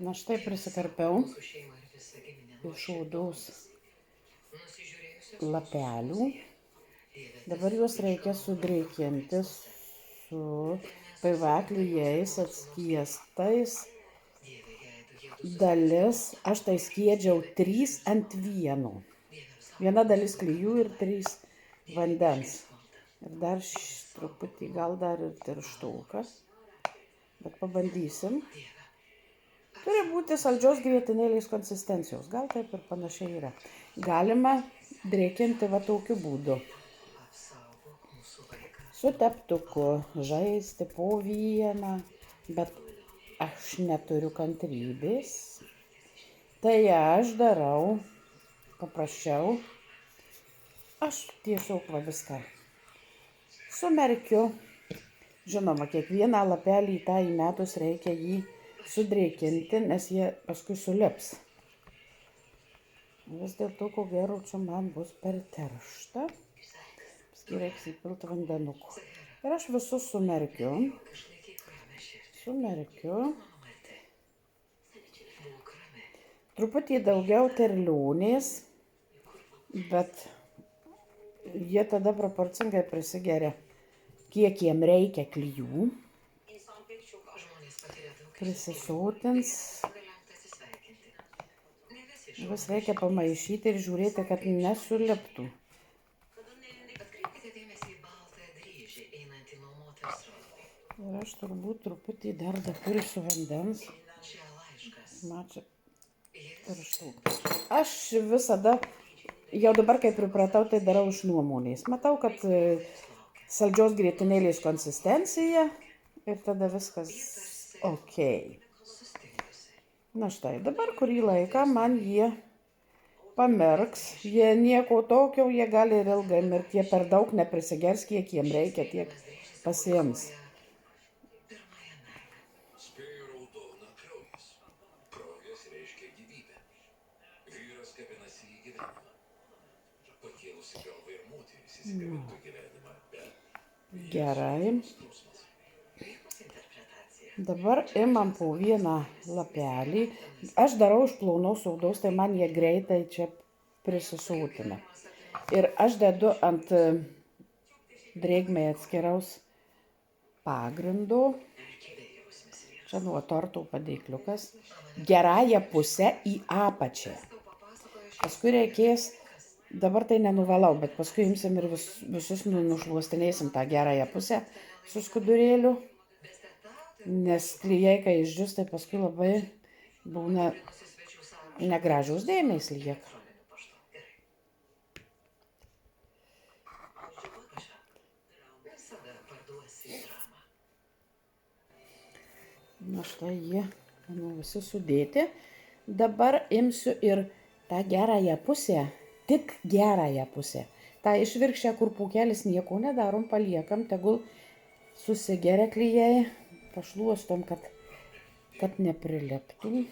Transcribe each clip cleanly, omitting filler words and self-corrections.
Na štai prisikarpiau iš odos lapelių. Dabar juos reikia sudrėkinti su PVA klijais atskiestais. Dalis, aš tai skiedžiau 3 ant 1. Viena dalis klijų ir 3 vandens. Ir dar truputį, gal dar ir tirštuką. Bet pabandysim. Turi būti saldžios grietinėlės konsistencijos. Gal taip ir panašiai yra. Galima drėkinti va tokiu būdu. Su teptuku žaisti po vieną. Bet aš neturiu kantrybės. Tai aš darau paprasčiau. Aš tiesiog va viską sumerkiu. Žinoma, kiekvieną lapelį tą įmetus reikia jį sudrėkinti, nes jie paskui sulips. Vis dėlto, ko gero, čia man bus per teršta. Paskui reiks įpilti vandenuku. Ir aš visus sumerkiu. Truputį daugiau terlionės, bet jie tada proporcingai prisigeria, kiek jiem reikia klijų. Prisisotins. Vis reikia pamaišyti ir žiūrėti, kad nesuliptų. Ir aš turbūt truputį dar dapilsiu vandens. Mačia tirštuką. Aš visada, jau dabar kai pripratau, tai darau iš nuomonės. Matau, kad saldžios grietinėlės konsistencija ir tada viskas ok. Na štai, dabar kurį laiką man jie pamirks. Jie nieko tokio, jie gali ir ilgai mirti. Jie per daug neprisigers, kiek jiem reikia, tiek pasiims. Gerai. Dabar imam po vieną lapelį. Aš darau iš plonos odos, tai man jie greitai čia prisisotina. Ir aš dedu ant drėgmei atskiraus pagrindo. Čia nuo torto padėkliukas. Gerąją pusę į apačią. Paskui reikės, dabar tai nenuvalau, bet paskui imsim ir visus nušluostinėsim tą gerąją pusę su skudurėliu. Nes klijai, kai išdžius, tai paskui labai būna negražiaus dėmės lieka. Na štai jie visi sudėti. Dabar imsiu ir tą gerąją pusę, tik gerąją pusę. Ta išvirkščią, kur pūkelis nieko nedarom, paliekam, tegul susigeria klijai. Pašluostom, kad nepriliptų.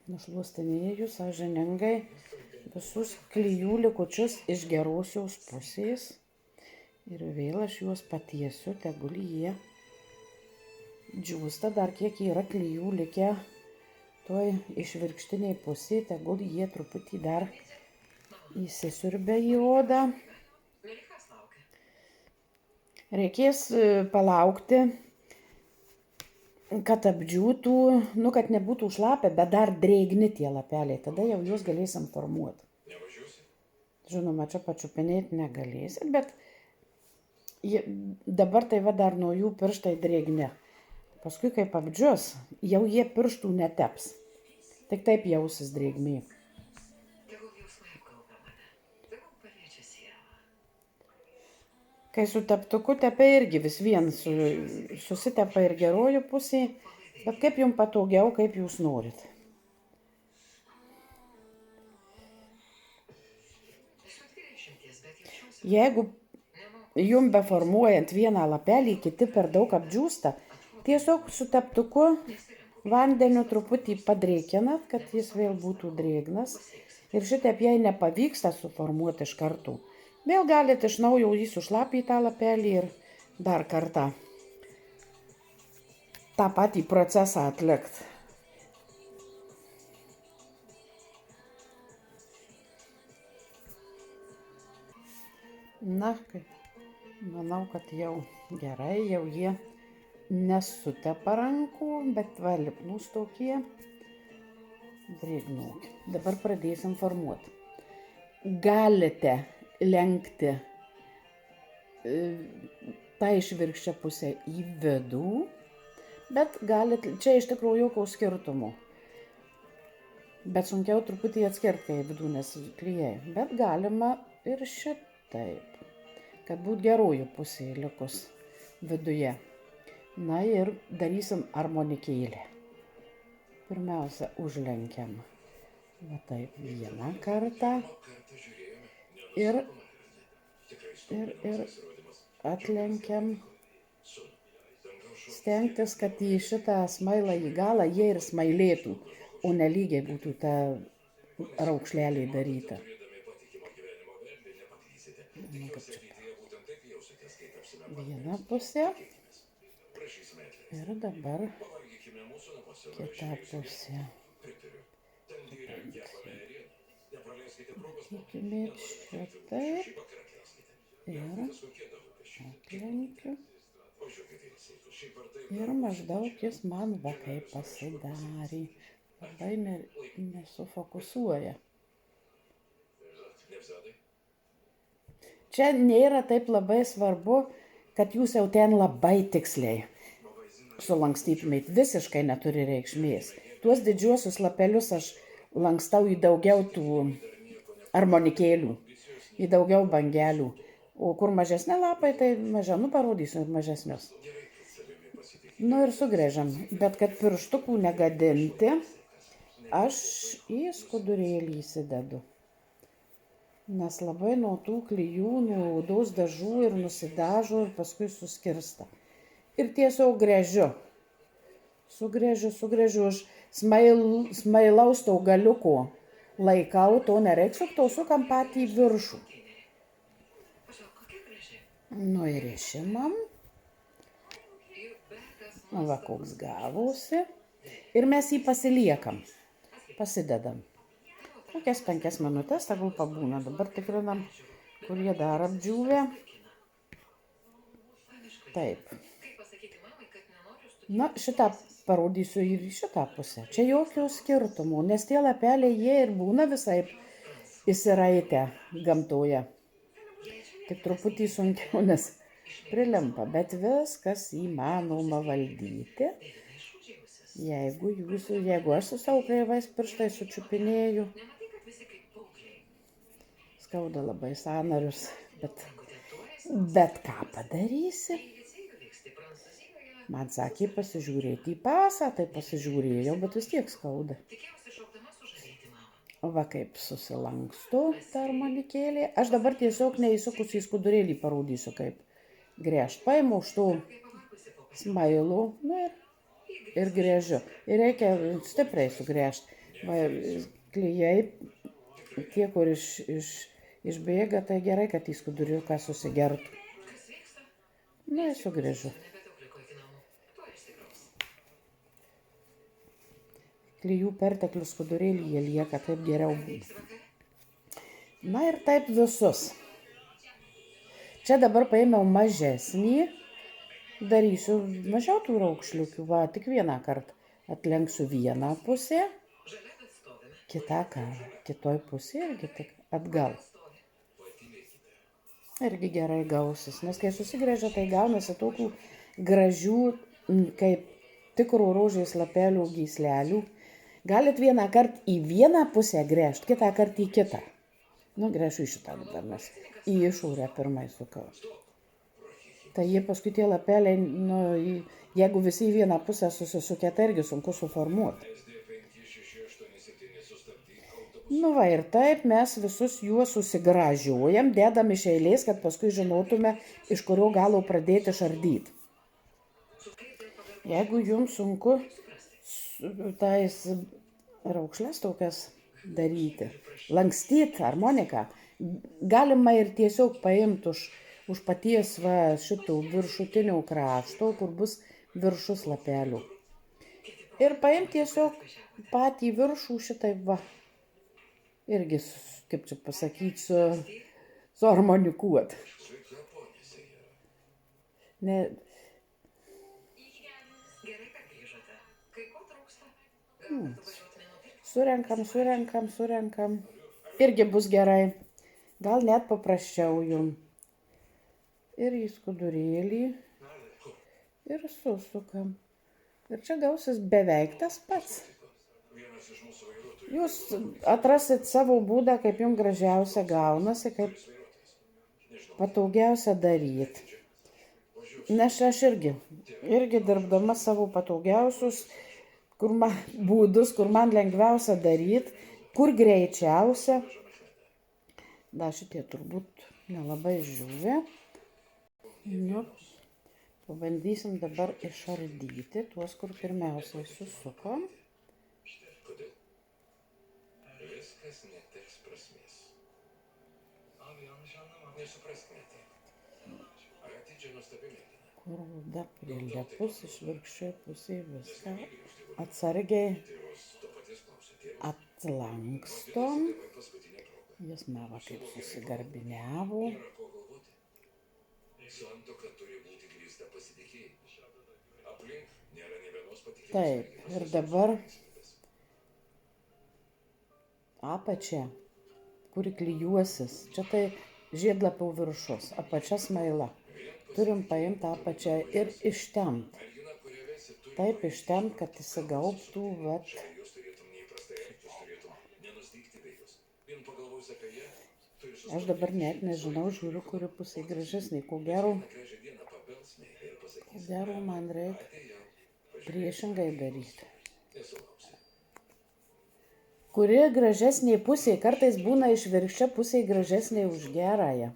Nušluostinėju sąžiningai visus klijų likučius iš gerosios pusės. Ir vėl aš juos patiesiu, tegul jie džiūsta. Dar kiek yra klijų likę toj išvirkštiniai pusė, tegul jie truputį dar įsisiurbia į odą. Reikės palaukti, kad apdžiūtų, kad nebūtų šlapia, bet dar drėgni tie lapeliai. Tada jau juos galėsim formuoti. Žinoma, čia pačiupinėti negalėsit, bet dabar tai va dar nuo jų pirštai drėgni. Paskui, kaip apdžius, jau jie pirštų neteps. Tik taip jausis drėgmė. Kai su teptuku tepe irgi vis vien susitepa ir geroji pusė, bet kaip jums patogiau, kaip jūs norit. Jeigu jums beformuojant vieną lapelį, kiti per daug apdžiūsta, tiesiog su teptuku vandeniu truputį padrėkinat, kad jis vėl būtų drėgnas. Ir šitaip, jei nepavyksta suformuoti iš karto, Vėl galite iš naujo jį sušlapyti tą lapelį ir dar kartą tą patį procesą atlikti. Na, manau, kad jau gerai, jau jie nesutepa rankų, bet va, lipnūs tokie drėgnoki. Dabar pradėsim formuoti. Galite lenkti tą išvirkščią pusę į vidų, bet galite, čia iš tikrųjų jokio skirtumo. Bet sunkiau truputį atskirti, kai vidų, nes klijai. Bet galima ir šitaip, kad būt gerųjų pusė likus viduje. Na ir darysim armonikėlę. Pirmiausia, užlenkiam. Va taip vieną kartą. Ir atlenkiam. Stengtis, kad į šitą smailą į galą jie ir smailėtų, o nelygiai būtų ta raukšlelė daryta. Viena pusė. Ir dabar kita pusė. Matykimėt šitaip. Ir atlenkiu. Ir maždaug jis man va kaip pasidarė. Labai nesufokusuoja. Čia nėra taip labai svarbu, kad jūs jau ten labai tiksliai sulankstytumėt. Visiškai neturi reikšmės. Tuos didžiuosius lapelius aš lankstau į daugiau tų armonikėlių, į daugiau bangelių. O kur mažesni lapai, tai mažiau, parodysiu mažesnius. Ir sugrėžiam, bet kad pirštukų negadinti, aš į skudurėlį įsidedu. Nes labai nuo tų klijų, nuo odos dažų ir nusidažo ir paskui suskirsta. Ir tiesiog grėžiu. Sugrėžiu už smailaus to galiuko. Laikau, to nereiks sukti, to sukam patį viršų. Ir išimam. Va, koks gavosi. Ir mes jį pasiliekam. Pasidedam. Kokias 5 minutės, tegul pabūna. Dabar tikrinam, kur jie dar apdžiūvė. Taip. Šitą parodysiu ir šitą pusę. Čia jokio skirtumo, nes tie lapeliai jie ir būna visaip įsiraitę gamtoje. Tik truputį sunkiau, nes prilimpa, bet viskas įmanoma valdyti. Jeigu aš su savo kreivais pirštais sučiupinėju, skauda labai sąnarius, bet ką padarysi? Man sakė pasižiūrėti į pasą, tai pasižiūrėjau, bet vis tiek skauda. Va kaip susilankstu tą armonikėlį. Aš dabar tiesiog neįsukus į skudurėlį parodysiu, kaip grėžt. Paimu už tų smailų ir grėžiu. Ir reikia stipriai sugrėžt. Klijai, tie, kur išbėga, tai gerai, kad į skuduriuką susigertų. Ir sugrėžiu. Klijų perteklius skudurėlį jie lieka, taip geriau būna. Ir taip visus. Čia dabar paėmiau mažesnį, darysiu mažiau tų raukšliukių, va, tik vieną kartą atlenksiu vieną pusę, kitoj pusė irgi tik atgal. Irgi gerai gausis, nes kai susigrėžia, tai gaunasi tokių gražių, kaip tikro rožės lapelių gyslelių. Galit vieną kartą į vieną pusę grėžt, kitą kartą į kitą. Grėšiu į šitą dabar, nes į išorę pirmai sukau. Tai jie paskui tie lapeliai, jeigu visi į vieną pusę susisukę, tai irgi sunku suformuoti. Ir taip mes visus juos susigražiuojam, dedam iš eilės, kad paskui žinotume, iš kurio galo pradėti šardyti. Jeigu jums sunku tais raukšlės tokias daryti, lankstyti armoniką, Galima ir tiesiog paimti už paties šitų viršutinio krašto, kur bus viršus lapelių. Ir paimti tiesiog patį viršų šitaip irgi, kaip čia pasakyti, suharmonikuot. Ne. Surenkam. Irgi bus gerai. Gal net paprasčiau jum. Ir į skudurėlį. Ir susukam. Ir čia gausis beveik tas pats. Jūs atrasit savo būdą, kaip jums gražiausia gaunasi, kaip patogiausia daryti. Nes aš irgi dirbdama savo patogiausius būdus, kur man lengviausia daryti, kur greičiausia. Da, šitie turbūt nelabai žiūri. Nu, pabandysim dabar išardyti tuos, kur pirmiausiai susukom. Viskas neteks prasmės. Nesupraskite. Atidžiai nustebėkite. Kur ruda prilepus iš virkščiai pusėje viską atsargiai atlankstom. Jis mava kaip susigarbiniavo. Taip, ir dabar apačia, kuri klijuosis. Čia tai žiedlapių viršus, apačia smaila. Turim paimti apačią ir ištempt. Taip ištempt, kad įsigaubtų, Aš dabar net nežinau, žiūriu, kuri pusė gražesnė. Ko gero man reikia priešingai daryti. Kuri gražesnė pusė, kartais būna išvirkščia pusė gražesnė už gerąją.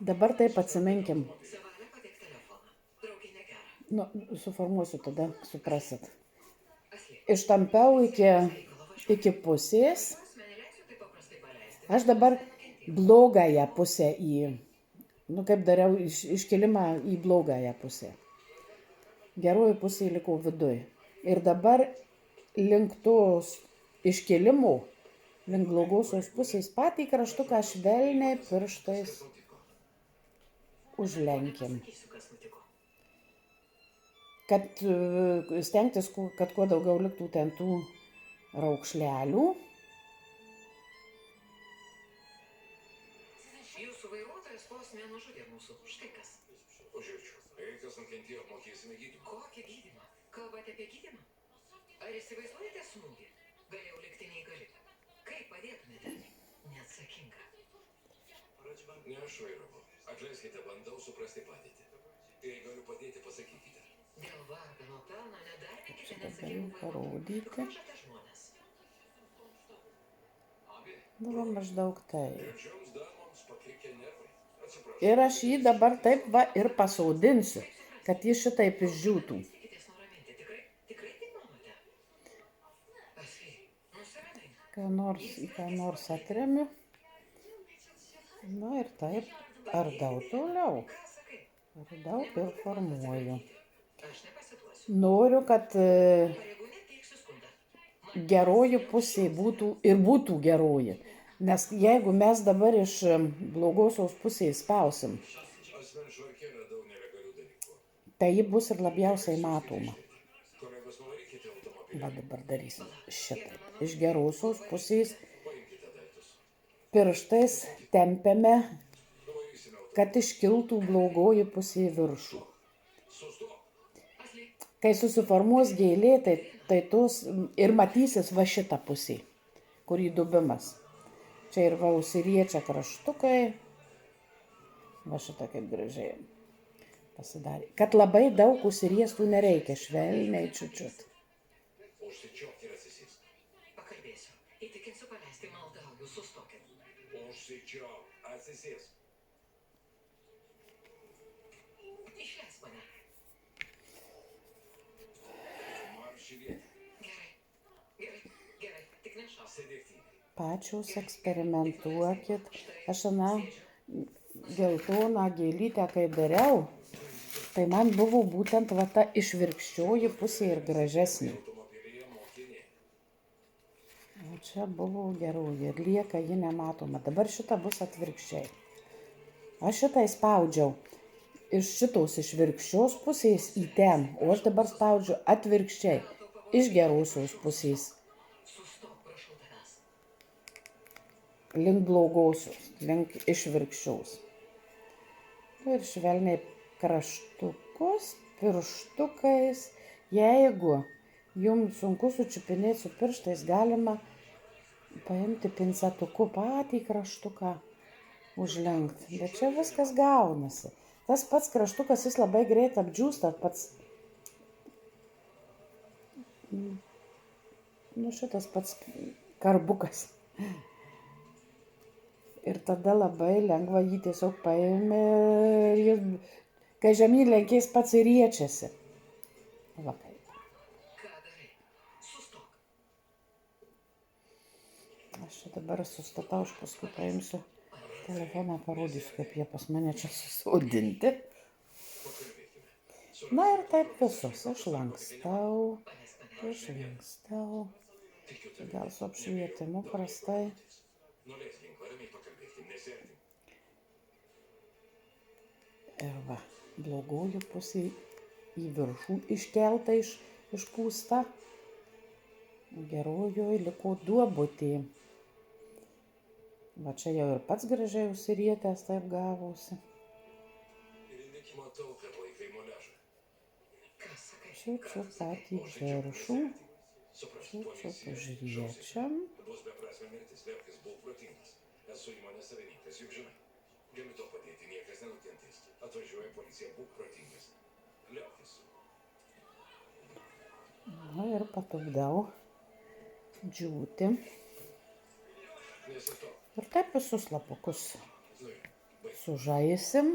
Dabar taip atsiminkim. Nu, suformuosiu, tada suprasit. Ištampiau iki pusės. Aš dabar blogąją pusę kaip dariau iškilimą į blogąją pusę. Geroji pusė liko viduj. Ir dabar link tos iškilimo, link blogosios pusės patį kraštuką švelniai pirštais užlenkim. Kad stengtis, kad kuo daugiau liktų ten tų raukšlelių. Jūsų vairuotojas vos nenužudė mūsų. Štai kas. Užjaučiu. Kas nukentėjo, mokėsime gydymą. Kokį gydymą? Kalbate apie gydymą? Ar įsivaizduojate smūgį? Galėjau likti neįgali. Kaip padėtumėte? Neatsakinga. Ne aš vairavau. Atleiskite, bandau suprasti padėtį. Jei galiu padėti, pasakykite. Dėl vargano pelno nedarbykite neatsakingų vairuotojų. Graužate žmones. Dabar maždaug tai. Ir aš jį dabar taip ir pasodinsiu, kad jis šitaip išdžiūtų. Ką nors atremiu. Na ir taip, ardau toliau. Ardau ir formuoju. Noriu, kad geroji pusė būtų geroji. Nes jeigu mes dabar iš blogosios pusės spausim, tai ji bus ir labiausiai matoma. Va dabar darysim šitaip. Iš gerosios pusės pirštais tempiame, kad iškiltų blogoji pusė viršų. Kai susiformuos gėlė, tai tos ir matysis va šitą pusę, kur įdubimas. Čia ir va užsiriečia kraštukai. Va šitą kaip gražiai pasidarė. Kad labai daug užsiriestų nereikia, švelniai čiučiut. Užsičiok ir atsisėsk. Pakalbėsiu. Įtikinsiu paleisti, maldauju, sustokit. Užsičiok, atsisėsk. Išleisk mane. Gerai, tik nešauk. Sėdėk tyliai. pačios eksperimentuokit. Aš geltoną gėlytę, kai dariau, tai man buvo būtent va ta išvirkščioji pusė ir gražesnė. O čia buvo geroji ir lieka ji nematoma. Dabar šita bus atvirkščiai. Aš šitą spaudžiau iš šitos išvirkščios pusės į ten, o aš dabar spaudžiu atvirkščiai iš gerosios pusės link blogosios, link išvirkščios. Ir švelniai kraštukus, pirštukais. Jeigu jums sunku sučiupinėti su pirštais, galima paimti pincetuku patį kraštuką užlenkti. Bet čia viskas gaunasi. Tas pats kraštukas, jis labai greit apdžiūsta, pats, šitas pats karbukas. Ir tada labai lengva jį tiesiog paėmė ir kai žemyn lenkiais pats ir riečiasi. Va kaip. Aš čia dabar sustatau, aš paskui paimsiu telefoną, parodysiu, kaip jie pas mane čia susodinti. Na ir taip visus išlankstau. Gal su apšvietimu prastai. Ir va, blogoji pusė į viršų iškelta išpūsta. Gerojoj liko duobutė. Va čia jau ir pats gražiai užsirietęs taip gavosi. Čia patį viršų. Čia užriečiam. Esu įmonės savininkas, juk žinai. Galiu to padėti, niekas nenukentės. Atvažiuoja policija, būk protingas. Liaukis. Na ir patupdau džiūti. Ir taip visus lapukus sužaisim.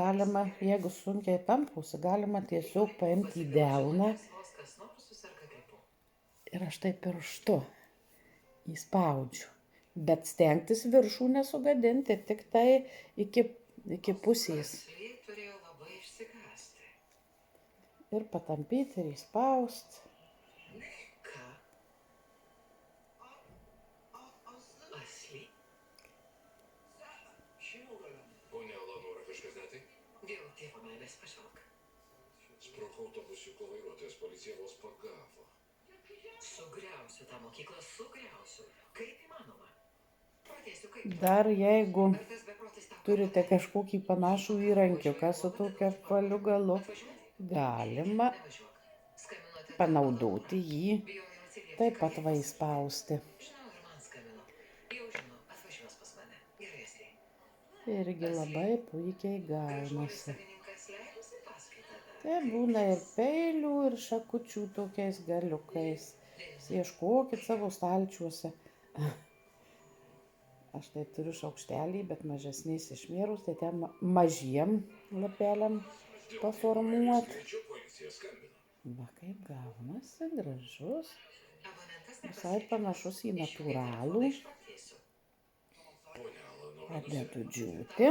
Galima, jeigu sunkiai tampusi, galima tiesiog paimti į delną. Ir aš taip pirštu įspaudžiu. Bet stengtis viršų nesugadinti, tik tai iki pusės. Ir patampyti, ir įspausti. Pone Elanora, kažkas ne taip? Dėl tėvo meilės pažvelk. Sproko autobusiuko vairuotojas, policija vos pagavo. Sugriausiu tą mokyklą, sugriausiu. Kaip įmanoma? Dar jeigu turite kažkokį panašų įrankiuką su tokiu apvaliu galu, galima panaudoti jį, taip pat va įspausti. Irgi labai puikiai gaunasi. Tai būna ir peilių, ir šakučių tokiais galiukais. Ieškokit savo stalčiuose. Aš tai turiu šaukštelį, bet mažesniais išmėrus, tai ten mažiem lapeliam paformuoti. Va kaip gaunasi, gražus. Visai panašus į natūralų. Padedu džiūti.